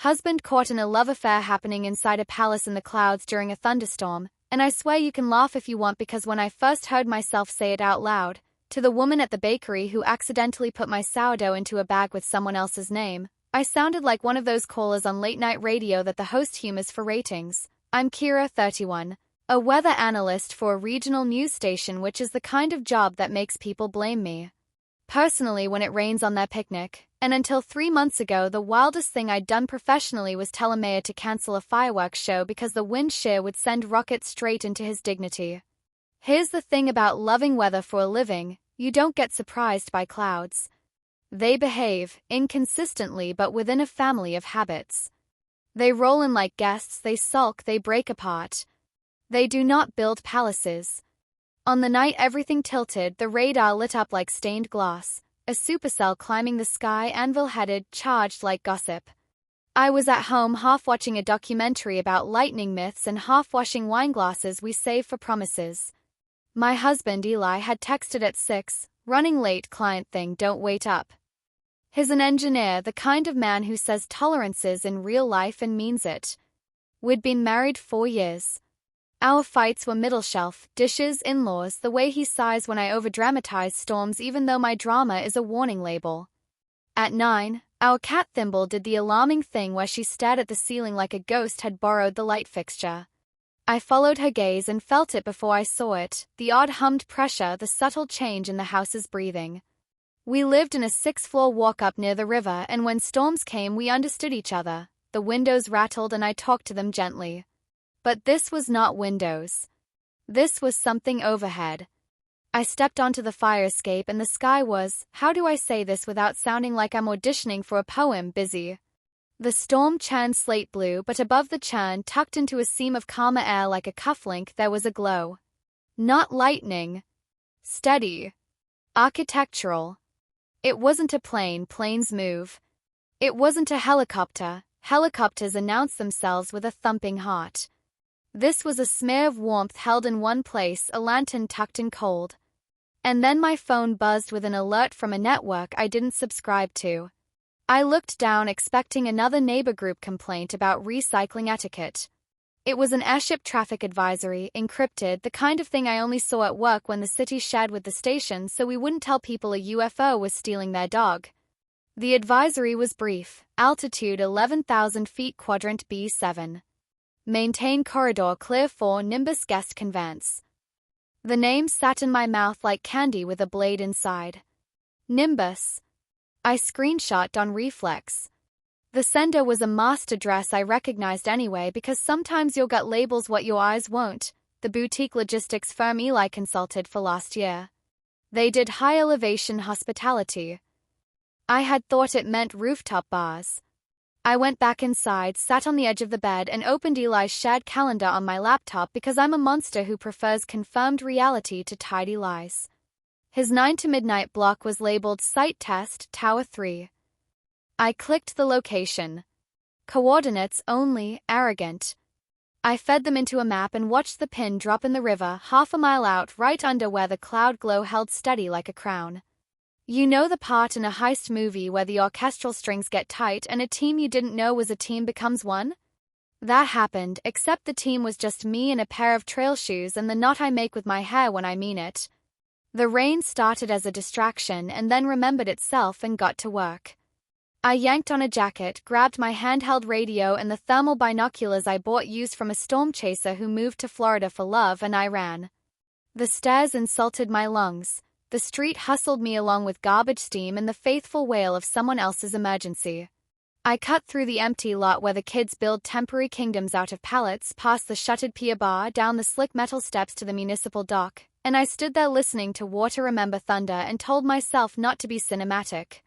Husband caught in a love affair happening inside a palace in the clouds during a thunderstorm, and I swear you can laugh if you want because when I first heard myself say it out loud, to the woman at the bakery who accidentally put my sourdough into a bag with someone else's name, I sounded like one of those callers on late-night radio that the host humors for ratings. I'm Kira, 31, a weather analyst for a regional news station, which is the kind of job that makes people blame me personally when it rains on their picnic, and until 3 months ago the wildest thing I'd done professionally was tell a mayor to cancel a fireworks show because the wind shear would send rockets straight into his dignity. Here's the thing about loving weather for a living, you don't get surprised by clouds. They behave, inconsistently but within a family of habits. They roll in like guests, they sulk, they break apart. They do not build palaces. On the night everything tilted, the radar lit up like stained glass, a supercell climbing the sky, anvil-headed, charged like gossip. I was at home half watching a documentary about lightning myths and half washing wine glasses we save for promises. My husband Eli had texted at 6, running late client thing, don't wait up. He's an engineer, the kind of man who says tolerances in real life and means it. We'd been married 4 years. Our fights were middle shelf, dishes, in-laws, the way he sighs when I overdramatize storms even though my drama is a warning label. At 9, our cat Thimble did the alarming thing where she stared at the ceiling like a ghost had borrowed the light fixture. I followed her gaze and felt it before I saw it, the odd hummed pressure, the subtle change in the house's breathing. We lived in a 6th-floor walk-up near the river, and when storms came we understood each other. The windows rattled and I talked to them gently. But this was not windows. This was something overhead. I stepped onto the fire escape and the sky was, how do I say this without sounding like I'm auditioning for a poem, busy. The storm churned slate blue, but above the churn, tucked into a seam of calmer air like a cufflink, there was a glow. Not lightning. Steady. Architectural. It wasn't a plane, planes move. It wasn't a helicopter, helicopters announce themselves with a thumping heart. This was a smear of warmth held in one place, a lantern tucked in cold. And then my phone buzzed with an alert from a network I didn't subscribe to. I looked down expecting another neighbor group complaint about recycling etiquette. It was an airship traffic advisory, encrypted, the kind of thing I only saw at work when the city shared with the station so we wouldn't tell people a UFO was stealing their dog. The advisory was brief, altitude 11,000 feet, quadrant B7. Maintain corridor clear for Nimbus guest conveyance. The name sat in my mouth like candy with a blade inside. Nimbus. I screenshot on reflex. The sender was a master dress I recognized anyway because sometimes your gut labels what your eyes won't, the boutique logistics firm Eli consulted for last year. They did high-elevation hospitality. I had thought it meant rooftop bars. I went back inside, sat on the edge of the bed, and opened Eli's shared calendar on my laptop because I'm a monster who prefers confirmed reality to tidy lies. His 9 to midnight block was labeled Site Test, Tower 3. I clicked the location. Coordinates only, arrogant. I fed them into a map and watched the pin drop in the river, half a mile out, right under where the cloud glow held steady like a crown. You know the part in a heist movie where the orchestral strings get tight and a team you didn't know was a team becomes one? That happened, except the team was just me and a pair of trail shoes and the knot I make with my hair when I mean it. The rain started as a distraction and then remembered itself and got to work. I yanked on a jacket, grabbed my handheld radio and the thermal binoculars I bought used from a storm chaser who moved to Florida for love, and I ran. The stairs insulted my lungs. The street hustled me along with garbage steam and the faithful wail of someone else's emergency. I cut through the empty lot where the kids build temporary kingdoms out of pallets, past the shuttered pier bar, down the slick metal steps to the municipal dock, and I stood there listening to Water Remember Thunder and told myself not to be cinematic.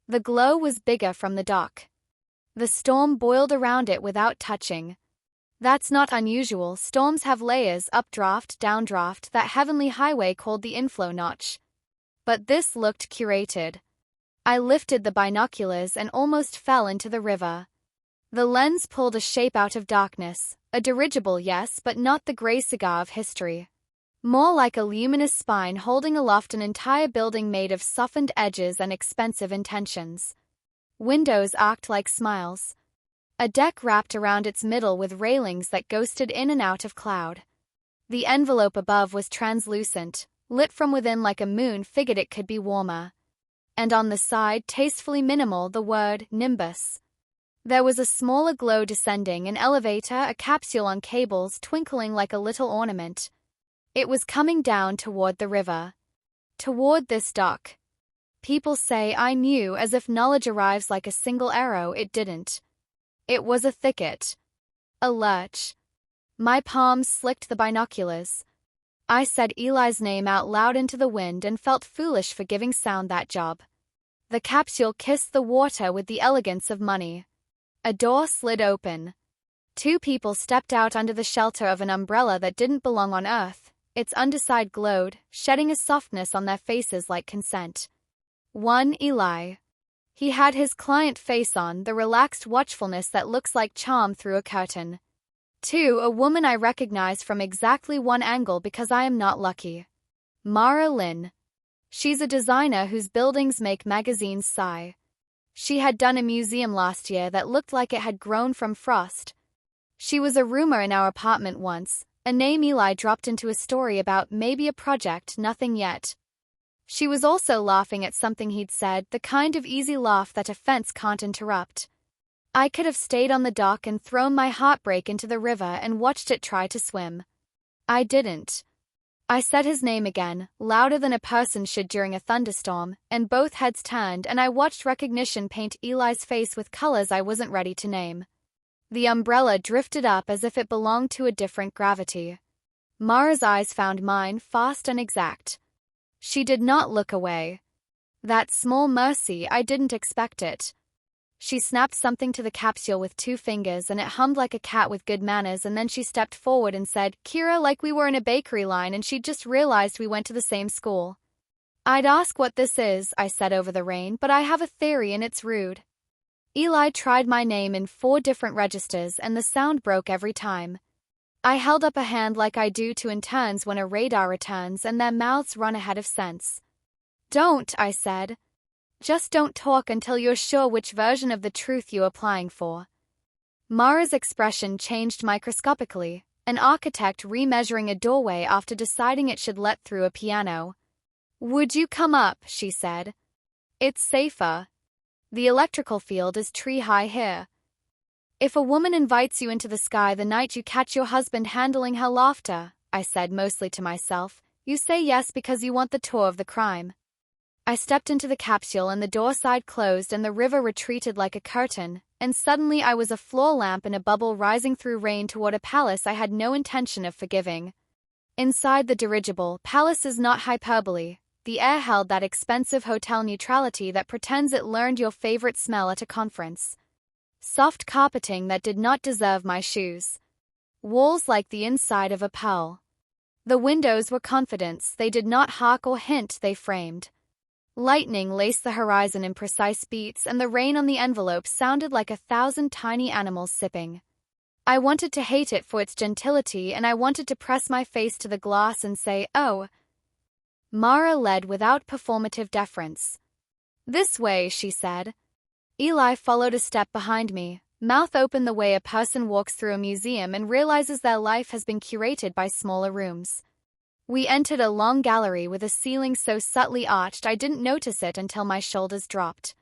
The glow was bigger from the dock. The storm boiled around it without touching. That's not unusual. Storms have layers, updraft, downdraft, that heavenly highway called the inflow notch. But this looked curated. I lifted the binoculars and almost fell into the river. The lens pulled a shape out of darkness, a dirigible, yes, but not the gray cigar of history. More like a luminous spine holding aloft an entire building made of softened edges and expensive intentions. Windows arced like smiles. A deck wrapped around its middle with railings that ghosted in and out of cloud. The envelope above was translucent, lit from within like a moon figured it could be warmer. And on the side, tastefully minimal, the word Nimbus. There was a smaller glow descending, an elevator, a capsule on cables twinkling like a little ornament. It was coming down toward the river. Toward this dock. People say I knew, as if knowledge arrives like a single arrow. It didn't. It was a thicket. A lurch. My palms slicked the binoculars. I said Eli's name out loud into the wind and felt foolish for giving sound that job. The capsule kissed the water with the elegance of money. A door slid open. Two people stepped out under the shelter of an umbrella that didn't belong on Earth. Its underside glowed, shedding a softness on their faces like consent. One, Eli. He had his client face on, the relaxed watchfulness that looks like charm through a curtain. Two, a woman I recognize from exactly one angle because I am not lucky. Mara Lynn. She's a designer whose buildings make magazines sigh. She had done a museum last year that looked like it had grown from frost. She was a rumor in our apartment once, a name Eli dropped into a story about maybe a project, nothing yet. She was also laughing at something he'd said, the kind of easy laugh that a fence can't interrupt. I could have stayed on the dock and thrown my heartbreak into the river and watched it try to swim. I didn't. I said his name again, louder than a person should during a thunderstorm, and both heads turned and I watched recognition paint Eli's face with colors I wasn't ready to name. The umbrella drifted up as if it belonged to a different gravity. Mara's eyes found mine, fast and exact. She did not look away. That small mercy, I didn't expect it. She snapped something to the capsule with 2 fingers and it hummed like a cat with good manners, and then she stepped forward and said, "Kira," like we were in a bakery line and she'd just realized we went to the same school. "I'd ask what this is," I said over the rain, "but I have a theory and it's rude." Eli tried my name in 4 different registers and the sound broke every time. I held up a hand like I do to interns when a radar returns and their mouths run ahead of sense. "Don't," I said. "Just don't talk until you're sure which version of the truth you're applying for." Mara's expression changed microscopically, an architect remeasuring a doorway after deciding it should let through a piano. "Would you come up?" she said. "It's safer. The electrical field is tree-high here. If a woman invites you into the sky the night you catch your husband handling her laughter," I said mostly to myself, "you say yes because you want the tour of the crime." I stepped into the capsule and the door side closed and the river retreated like a curtain, and suddenly I was a floor lamp in a bubble rising through rain toward a palace I had no intention of forgiving. Inside the dirigible, palace is not hyperbole. The air held that expensive hotel neutrality that pretends it learned your favorite smell at a conference. Soft carpeting that did not deserve my shoes. Walls like the inside of a pearl. The windows were confidence, they did not hark or hint, they framed. Lightning laced the horizon in precise beats, and the rain on the envelope sounded like 1,000 tiny animals sipping. I wanted to hate it for its gentility, and I wanted to press my face to the glass and say, "Oh." Mara led without performative deference. "This way," she said. Eli followed a step behind me, mouth open the way a person walks through a museum and realizes their life has been curated by smaller rooms. We entered a long gallery with a ceiling so subtly arched I didn't notice it until my shoulders dropped.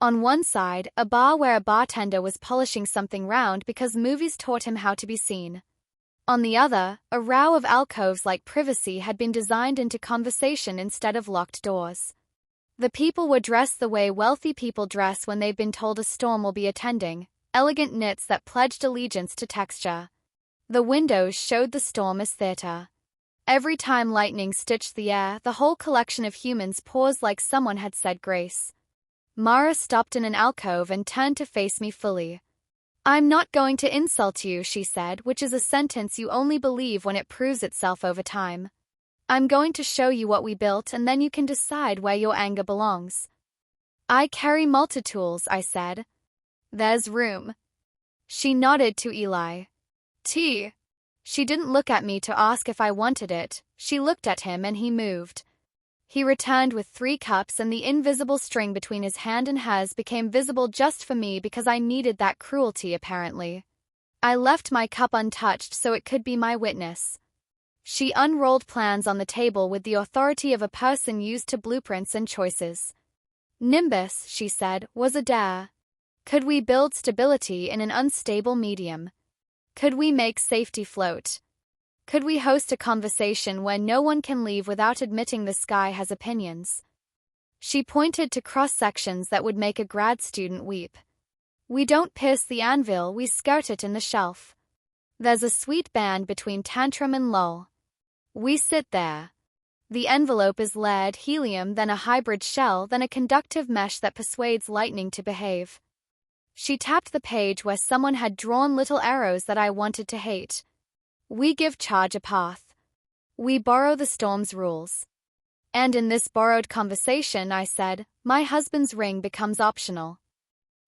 On one side, a bar where a bartender was polishing something round because movies taught him how to be seen. On the other, a row of alcoves like privacy had been designed into conversation instead of locked doors. The people were dressed the way wealthy people dress when they've been told a storm will be attending, elegant knits that pledged allegiance to texture. The windows showed the storm as theater. Every time lightning stitched the air, the whole collection of humans paused like someone had said grace. Mara stopped in an alcove and turned to face me fully. "I'm not going to insult you," she said, which is a sentence you only believe when it proves itself over time. "I'm going to show you what we built and then you can decide where your anger belongs." "I carry multi-tools," I said. "There's room." She nodded to Eli. "Tea." She didn't look at me to ask if I wanted it, she looked at him and he moved. He returned with 3 cups, and the invisible string between his hand and hers became visible just for me because I needed that cruelty apparently. I left my cup untouched so it could be my witness. She unrolled plans on the table with the authority of a person used to blueprints and choices. Nimbus, she said, was a dare. Could we build stability in an unstable medium? Could we make safety float? Could we host a conversation where no one can leave without admitting the sky has opinions? She pointed to cross-sections that would make a grad student weep. We don't pierce the anvil, we skirt it in the shelf. There's a sweet band between tantrum and lull. We sit there. The envelope is lead, helium, then a hybrid shell, then a conductive mesh that persuades lightning to behave. She tapped the page where someone had drawn little arrows that I wanted to hate. We give charge a path. We borrow the storm's rules. And in this borrowed conversation, I said, my husband's ring becomes optional.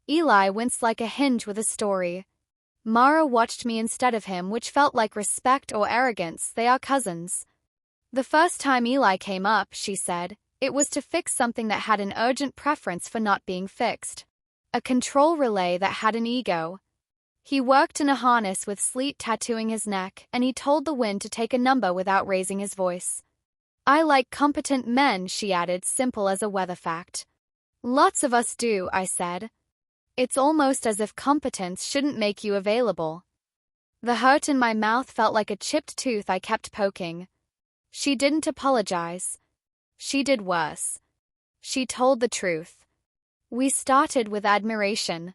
Eli winced like a hinge with a story. Mara watched me instead of him, which felt like respect or arrogance. They are cousins. The first time Eli came up, she said, it was to fix something that had an urgent preference for not being fixed. A control relay that had an ego. He worked in a harness with sleet tattooing his neck, and he told the wind to take a number without raising his voice. I like competent men, she added, simple as a weather fact. Lots of us do, I said. It's almost as if competence shouldn't make you available. The hurt in my mouth felt like a chipped tooth I kept poking. She didn't apologize. She did worse. She told the truth. We started with admiration.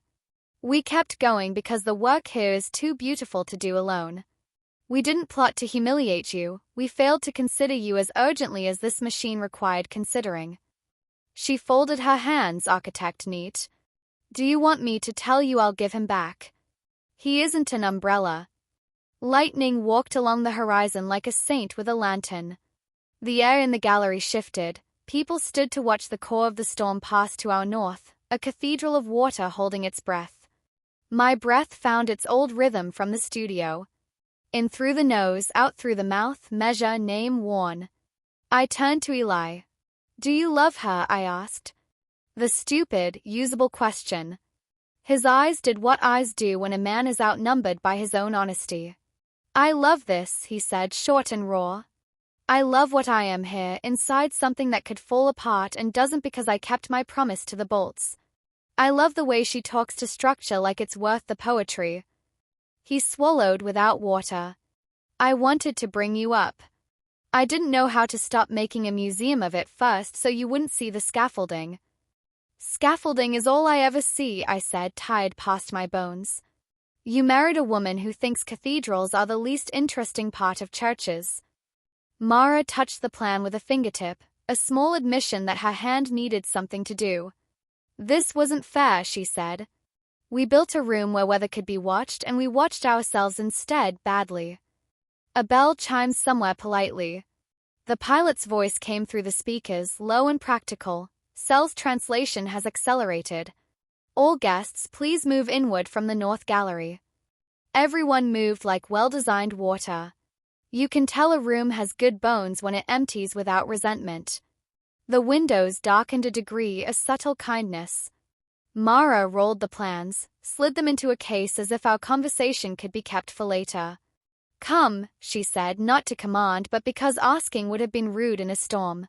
We kept going because the work here is too beautiful to do alone. We didn't plot to humiliate you, we failed to consider you as urgently as this machine required considering. She folded her hands, architect neat. Do you want me to tell you I'll give him back? He isn't an umbrella. Lightning walked along the horizon like a saint with a lantern. The air in the gallery shifted. People stood to watch the core of the storm pass to our north, a cathedral of water holding its breath. My breath found its old rhythm from the studio. In through the nose, out through the mouth, measure, name, worn. I turned to Eli. Do you love her? I asked. The stupid, usable question. His eyes did what eyes do when a man is outnumbered by his own honesty. I love this, he said, short and raw. I love what I am here, inside something that could fall apart and doesn't because I kept my promise to the bolts. I love the way she talks to structure like it's worth the poetry. He swallowed without water. I wanted to bring you up. I didn't know how to stop making a museum of it first so you wouldn't see the scaffolding. Scaffolding is all I ever see, I said, tired past my bones. You married a woman who thinks cathedrals are the least interesting part of churches. Mara touched the plan with a fingertip, a small admission that her hand needed something to do. This wasn't fair, she said. We built a room where weather could be watched, and we watched ourselves instead badly. A bell chimed somewhere politely. The pilot's voice came through the speakers, low and practical. Cell's translation has accelerated. All guests, please move inward from the north gallery. Everyone moved like well-designed water. You can tell a room has good bones when it empties without resentment. The windows darkened a degree, a subtle kindness. Mara rolled the plans, slid them into a case as if our conversation could be kept for later. Come, she said, not to command but because asking would have been rude in a storm.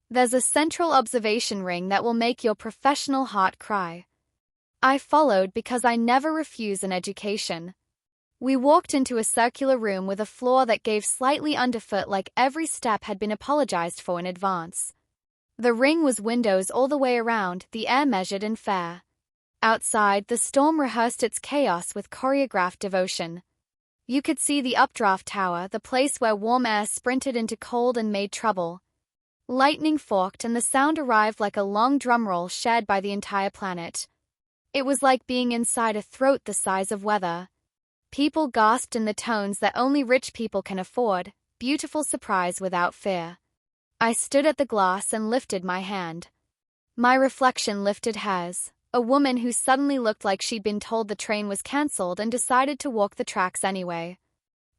There's a central observation ring that will make your professional heart cry. I followed because I never refuse an education. We walked into a circular room with a floor that gave slightly underfoot like every step had been apologized for in advance. The ring was windows all the way around, the air measured and fair. Outside, the storm rehearsed its chaos with choreographed devotion. You could see the updraft tower, the place where warm air sprinted into cold and made trouble. Lightning forked and the sound arrived like a long drumroll shared by the entire planet. It was like being inside a throat the size of weather. People gasped in the tones that only rich people can afford, beautiful surprise without fear. I stood at the glass and lifted my hand. My reflection lifted hers, a woman who suddenly looked like she'd been told the train was cancelled and decided to walk the tracks anyway.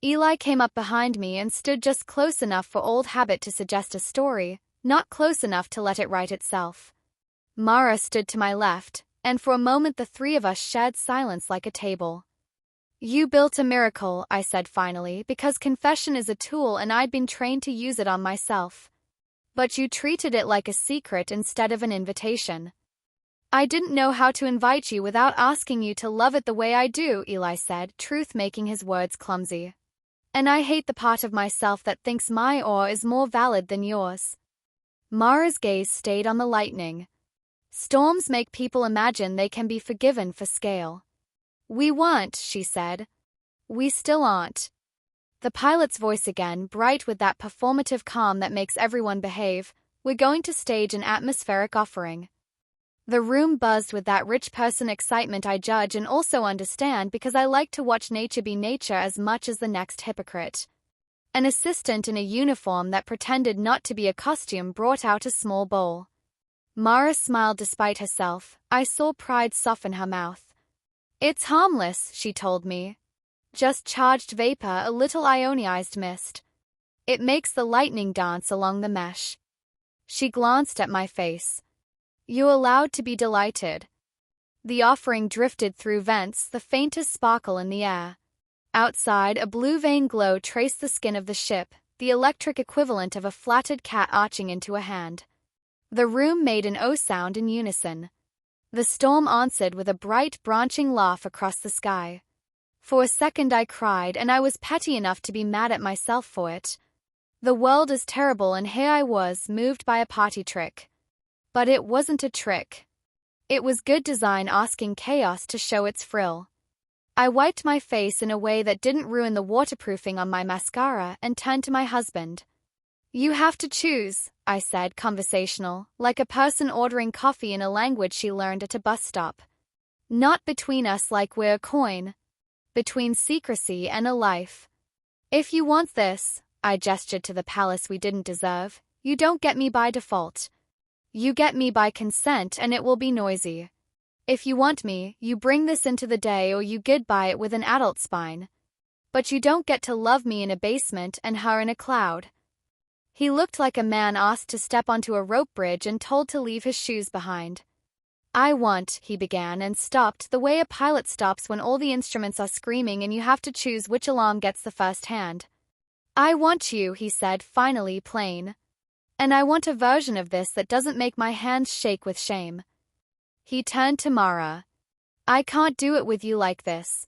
Eli came up behind me and stood just close enough for old habit to suggest a story, not close enough to let it right itself. Mara stood to my left, and for a moment the three of us shared silence like a table. You built a miracle, I said finally, because confession is a tool and I'd been trained to use it on myself. But you treated it like a secret instead of an invitation. I didn't know how to invite you without asking you to love it the way I do, Eli said, truth making his words clumsy. And I hate the part of myself that thinks my awe is more valid than yours. Mara's gaze stayed on the lightning. Storms make people imagine they can be forgiven for scale. We weren't, she said. We still aren't. The pilot's voice again, bright with that performative calm that makes everyone behave. We're going to stage an atmospheric offering. The room buzzed with that rich person excitement I judge and also understand because I like to watch nature be nature as much as the next hypocrite. An assistant in a uniform that pretended not to be a costume brought out a small bowl. Mara smiled despite herself. I saw pride soften her mouth. It's harmless, she told me. Just charged vapor, a little ionized mist. It makes the lightning dance along the mesh. She glanced at my face. You allowed to be delighted. The offering drifted through vents, the faintest sparkle in the air. Outside, a blue vein glow traced the skin of the ship, the electric equivalent of a flattered cat arching into a hand. The room made an O sound in unison. The storm answered with a bright, branching laugh across the sky. For a second I cried, and I was petty enough to be mad at myself for it. The world is terrible, and here I was, moved by a party trick. But it wasn't a trick. It was good design asking chaos to show its frill. I wiped my face in a way that didn't ruin the waterproofing on my mascara and turned to my husband. You have to choose, I said, conversational, like a person ordering coffee in a language she learned at a bus stop. Not between us like we're a coin. Between secrecy and a life. If you want this, I gestured to the palace we didn't deserve, you don't get me by default. You get me by consent and it will be noisy. If you want me, you bring this into the day or you goodbye it with an adult spine. But you don't get to love me in a basement and her in a cloud. He looked like a man asked to step onto a rope bridge and told to leave his shoes behind. I want, he began and stopped the way a pilot stops when all the instruments are screaming and you have to choose which alarm gets the first hand. I want you, he said, finally plain. And I want a version of this that doesn't make my hands shake with shame. He turned to Mara. I can't do it with you like this.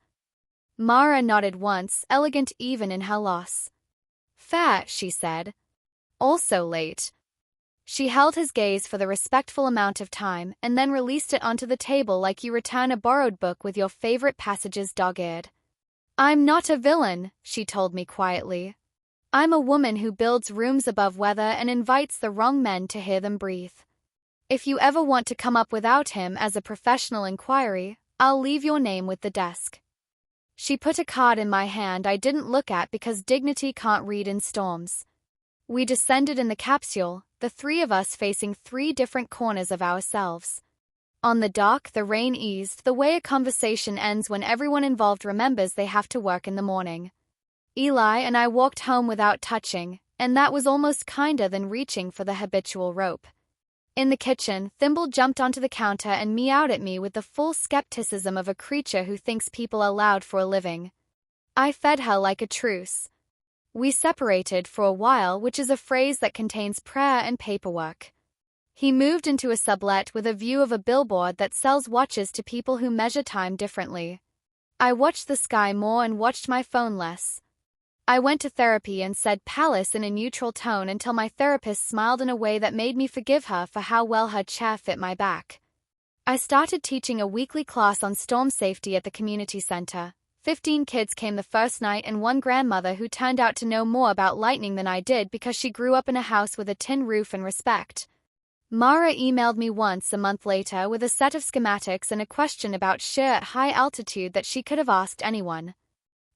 Mara nodded once, elegant even in her loss. Fair, she said. Also late. She held his gaze for the respectful amount of time and then released it onto the table like you return a borrowed book with your favorite passages dog-eared. I'm not a villain, she told me quietly. I'm a woman who builds rooms above weather and invites the wrong men to hear them breathe. If you ever want to come up without him as a professional inquiry, I'll leave your name with the desk. She put a card in my hand I didn't look at because dignity can't read in storms. We descended in the capsule, the three of us facing three different corners of ourselves. On the dock, the rain eased, the way a conversation ends when everyone involved remembers they have to work in the morning. Eli and I walked home without touching, and that was almost kinder than reaching for the habitual rope. In the kitchen, Thimble jumped onto the counter and meowed at me with the full skepticism of a creature who thinks people are loud for a living. I fed her like a truce. We separated for a while, which is a phrase that contains prayer and paperwork. He moved into a sublet with a view of a billboard that sells watches to people who measure time differently. I watched the sky more and watched my phone less. I went to therapy and said palace in a neutral tone until my therapist smiled in a way that made me forgive her for how well her chair fit my back. I started teaching a weekly class on storm safety at the community center. 15 kids came the first night and one grandmother who turned out to know more about lightning than I did because she grew up in a house with a tin roof and respect. Mara emailed me once a month later with a set of schematics and a question about shear at high altitude that she could have asked anyone.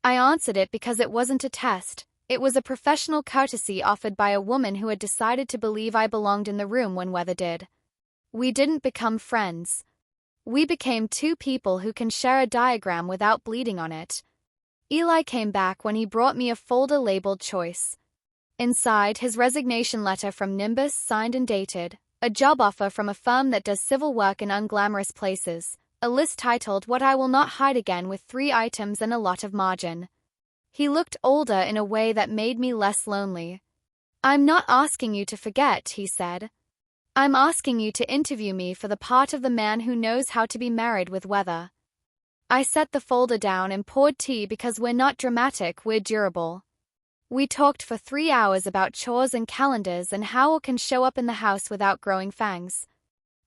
I answered it because it wasn't a test, it was a professional courtesy offered by a woman who had decided to believe I belonged in the room when weather did. We didn't become friends. We became two people who can share a diagram without bleeding on it. Eli came back when he brought me a folder labeled choice. Inside, his resignation letter from Nimbus, signed and dated, a job offer from a firm that does civil work in unglamorous places, a list titled What I Will Not Hide Again with 3 items and a lot of margin. He looked older in a way that made me less lonely. "I'm not asking you to forget," he said. "I'm asking you to interview me for the part of the man who knows how to be married with weather." I set the folder down and poured tea because we're not dramatic, we're durable. We talked for 3 hours about chores and calendars and how I can show up in the house without growing fangs.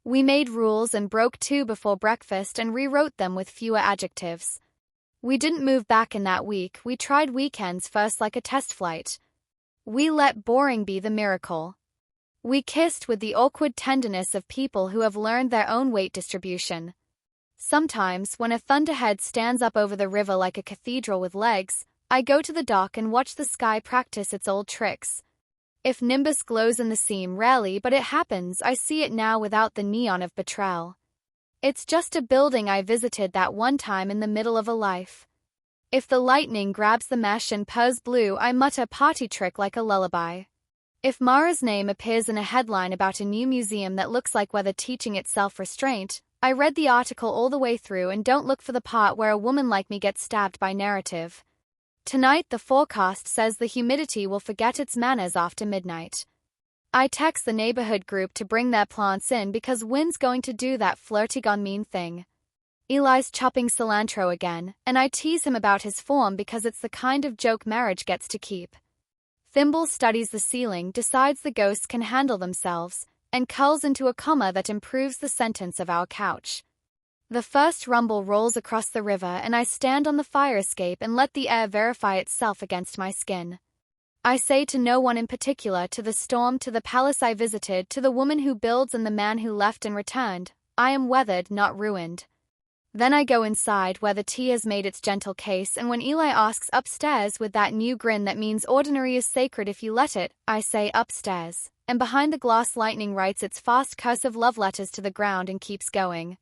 We made rules and broke 2 before breakfast and rewrote them with fewer adjectives. We didn't move back in that week, we tried weekends first like a test flight. We let boring be the miracle. We kissed with the awkward tenderness of people who have learned their own weight distribution. Sometimes, when a thunderhead stands up over the river like a cathedral with legs, I go to the dock and watch the sky practice its old tricks. If Nimbus glows in the seam, rarely, but it happens, I see it now without the neon of betrayal. It's just a building I visited that one time in the middle of a life. If the lightning grabs the mesh and purrs blue, I mutter party trick like a lullaby. If Mara's name appears in a headline about a new museum that looks like weather teaching itself restraint, I read the article all the way through and don't look for the part where a woman like me gets stabbed by narrative. Tonight the forecast says the humidity will forget its manners after midnight. I text the neighborhood group to bring their plants in because Wynn's going to do that flirty gone mean thing. Eli's chopping cilantro again, and I tease him about his form because it's the kind of joke marriage gets to keep. Thimble studies the ceiling, decides the ghosts can handle themselves, and curls into a comma that improves the sentence of our couch. The first rumble rolls across the river and I stand on the fire escape and let the air verify itself against my skin. I say to no one in particular, to the storm, to the palace I visited, to the woman who builds and the man who left and returned, I am weathered, not ruined. Then I go inside where the tea has made its gentle case, and when Eli asks upstairs with that new grin that means ordinary is sacred if you let it, I say upstairs, and behind the glass lightning writes its fast cursive love letters to the ground and keeps going.